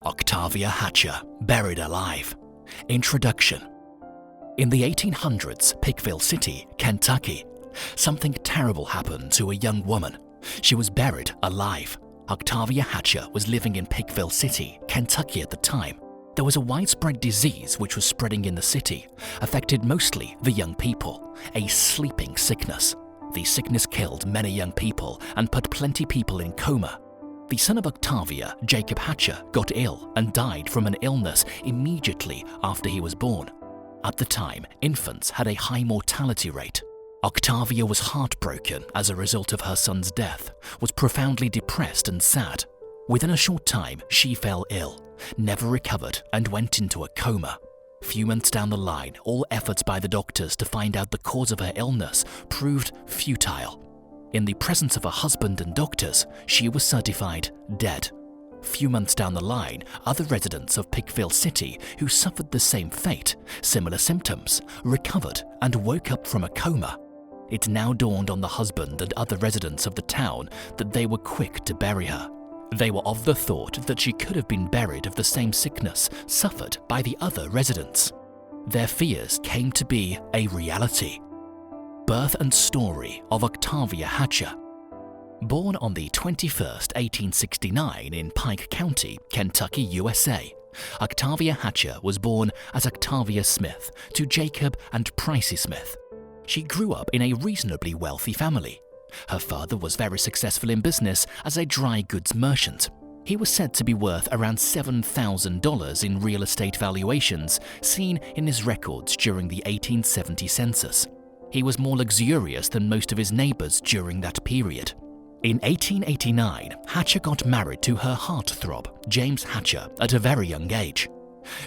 Octavia Hatcher, buried alive. Introduction. In the 1800s, Pikeville City, Kentucky, something terrible happened to a young woman. She was buried alive. Octavia Hatcher was living in Pikeville City, Kentucky at the time. There was a widespread disease which was spreading in the city, affected mostly the young people, a sleeping sickness. The sickness killed many young people and put plenty people in coma. The son of Octavia, Jacob Hatcher, got ill and died from an illness immediately after he was born. At the time, infants had a high mortality rate. Octavia was heartbroken as a result of her son's death, was profoundly depressed and sad. Within a short time, she fell ill, never recovered, and went into a coma. Few months down the line, all efforts by the doctors to find out the cause of her illness proved futile. In the presence of her husband and doctors, she was certified dead. Few months down the line, other residents of Pikeville City who suffered the same fate, similar symptoms, recovered and woke up from a coma. It now dawned on the husband and other residents of the town that they were quick to bury her. They were of the thought that she could have been buried of the same sickness suffered by the other residents. Their fears came to be a reality. Birth and story of Octavia Hatcher. Born on the 21st, 1869 in Pike County, Kentucky, USA, Octavia Hatcher was born as Octavia Smith to Jacob and Pricey Smith. She grew up in a reasonably wealthy family. Her father was very successful in business as a dry goods merchant. He was said to be worth around $7,000 in real estate valuations seen in his records during the 1870 census. He was more luxurious than most of his neighbors during that period. In 1889, Hatcher got married to her heartthrob, James Hatcher, at a very young age.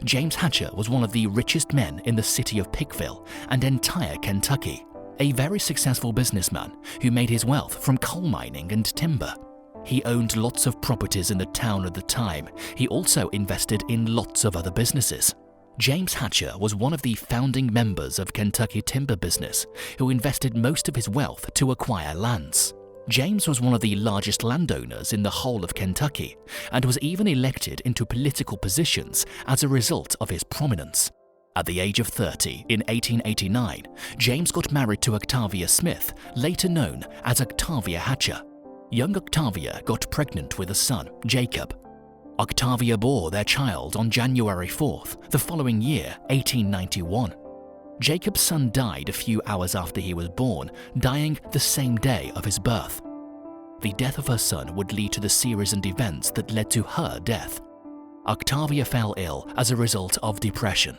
James Hatcher was one of the richest men in the city of Pikeville and entire Kentucky, a very successful businessman who made his wealth from coal mining and timber. He owned lots of properties in the town at the time. He also invested in lots of other businesses. James Hatcher was one of the founding members of Kentucky timber business who invested most of his wealth to acquire lands. James was one of the largest landowners in the whole of Kentucky and was even elected into political positions as a result of his prominence. At the age of 30 in 1889, James got married to Octavia Smith, later known as Octavia Hatcher. Young Octavia got pregnant with a son, Jacob. Octavia bore their child on January 4th, the following year, 1891. Jacob's son died a few hours after he was born, dying the same day of his birth. The death of her son would lead to the series and events that led to her death. Octavia fell ill as a result of depression.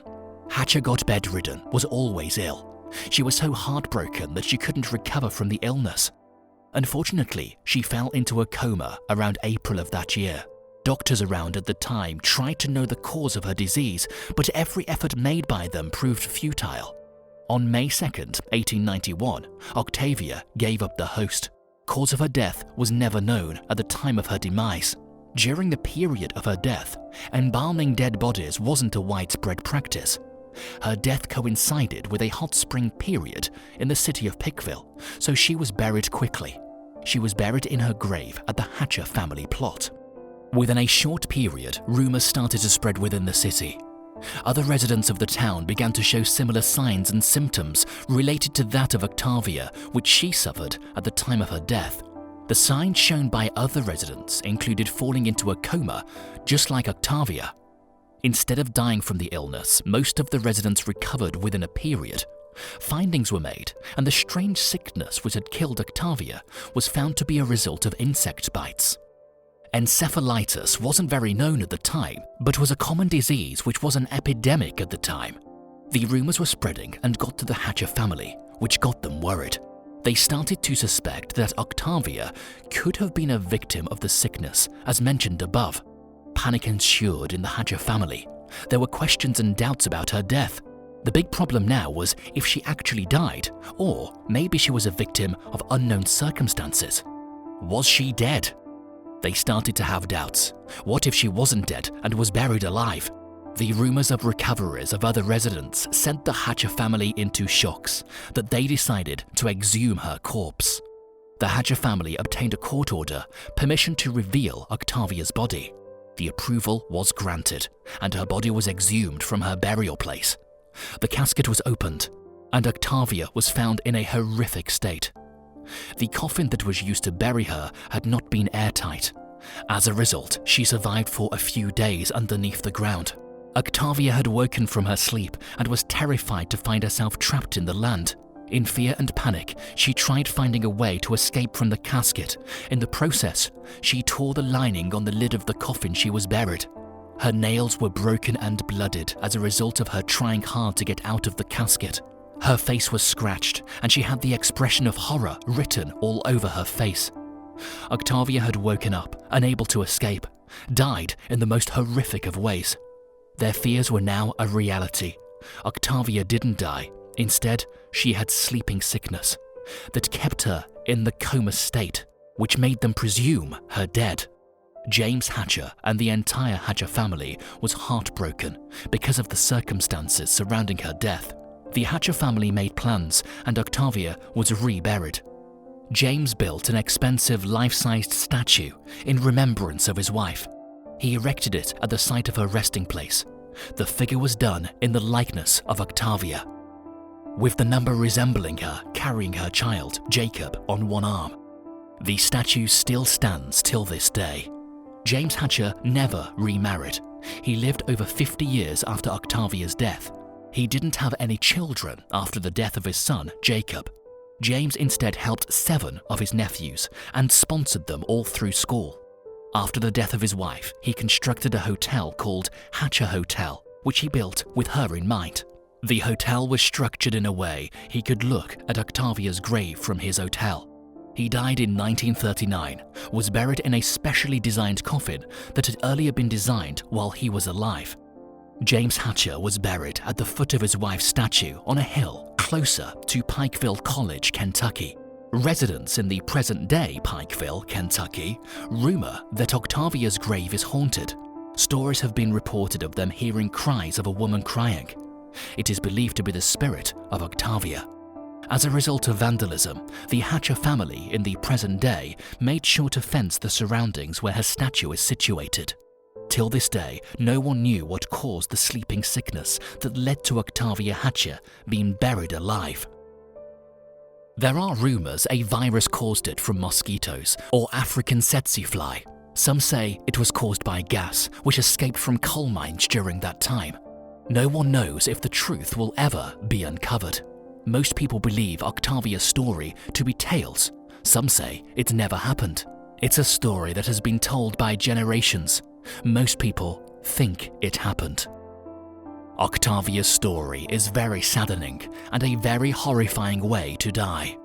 Hatcher got bedridden, was always ill. She was so heartbroken that she couldn't recover from the illness. Unfortunately, she fell into a coma around April of that year. Doctors around at the time tried to know the cause of her disease, but every effort made by them proved futile. On May 2nd, 1891, Octavia gave up the ghost. Cause of her death was never known at the time of her demise. During the period of her death, embalming dead bodies wasn't a widespread practice. Her death coincided with a hot spring period in the city of Pikeville, so she was buried quickly. She was buried in her grave at the Hatcher family plot. Within a short period, rumors started to spread within the city. Other residents of the town began to show similar signs and symptoms related to that of Octavia, which she suffered at the time of her death. The signs shown by other residents included falling into a coma, just like Octavia. Instead of dying from the illness, most of the residents recovered within a period. Findings were made, and the strange sickness which had killed Octavia was found to be a result of insect bites. Encephalitis wasn't very known at the time, but was a common disease which was an epidemic at the time. The rumors were spreading and got to the Hatcher family, which got them worried. They started to suspect that Octavia could have been a victim of the sickness, as mentioned above. Panic ensued in the Hatcher family. There were questions and doubts about her death. The big problem now was if she actually died, or maybe she was a victim of unknown circumstances. Was she dead? They started to have doubts. What if she wasn't dead and was buried alive? The rumors of recoveries of other residents sent the Hatcher family into shocks that they decided to exhume her corpse. The Hatcher family obtained a court order, permission to reveal Octavia's body. The approval was granted, and her body was exhumed from her burial place. The casket was opened, and Octavia was found in a horrific state. The coffin that was used to bury her had not been airtight. As a result, she survived for a few days underneath the ground. Octavia had woken from her sleep and was terrified to find herself trapped in the land. In fear and panic, she tried finding a way to escape from the casket. In the process, she tore the lining on the lid of the coffin she was buried. Her nails were broken and blooded as a result of her trying hard to get out of the casket. Her face was scratched, and she had the expression of horror written all over her face. Octavia had woken up, unable to escape, died in the most horrific of ways. Their fears were now a reality. Octavia didn't die. Instead, she had sleeping sickness that kept her in the coma state, which made them presume her dead. James Hatcher and the entire Hatcher family was heartbroken because of the circumstances surrounding her death. The Hatcher family made plans, and Octavia was reburied. James built an expensive life-sized statue in remembrance of his wife. He erected it at the site of her resting place. The figure was done in the likeness of Octavia, with the number resembling her carrying her child, Jacob, on one arm. The statue still stands till this day. James Hatcher never remarried. He lived over 50 years after Octavia's death. He didn't have any children after the death of his son, Jacob. James instead helped 7 of his nephews and sponsored them all through school. After the death of his wife, he constructed a hotel called Hatcher Hotel, which he built with her in mind. The hotel was structured in a way he could look at Octavia's grave from his hotel. He died in 1939, was buried in a specially designed coffin that had earlier been designed while he was alive. James Hatcher was buried at the foot of his wife's statue on a hill closer to Pikeville College, Kentucky. Residents in the present-day Pikeville, Kentucky, rumor that Octavia's grave is haunted. Stories have been reported of them hearing cries of a woman crying. It is believed to be the spirit of Octavia. As a result of vandalism, the Hatcher family in the present day made sure to fence the surroundings where her statue is situated. Till this day, no one knew what caused the sleeping sickness that led to Octavia Hatcher being buried alive. There are rumors a virus caused it from mosquitoes or African tsetse fly. Some say it was caused by gas which escaped from coal mines during that time. No one knows if the truth will ever be uncovered. Most people believe Octavia's story to be tales. Some say it never happened. It's a story that has been told by generations. Most people think it happened. Octavia's story is very saddening and a very horrifying way to die.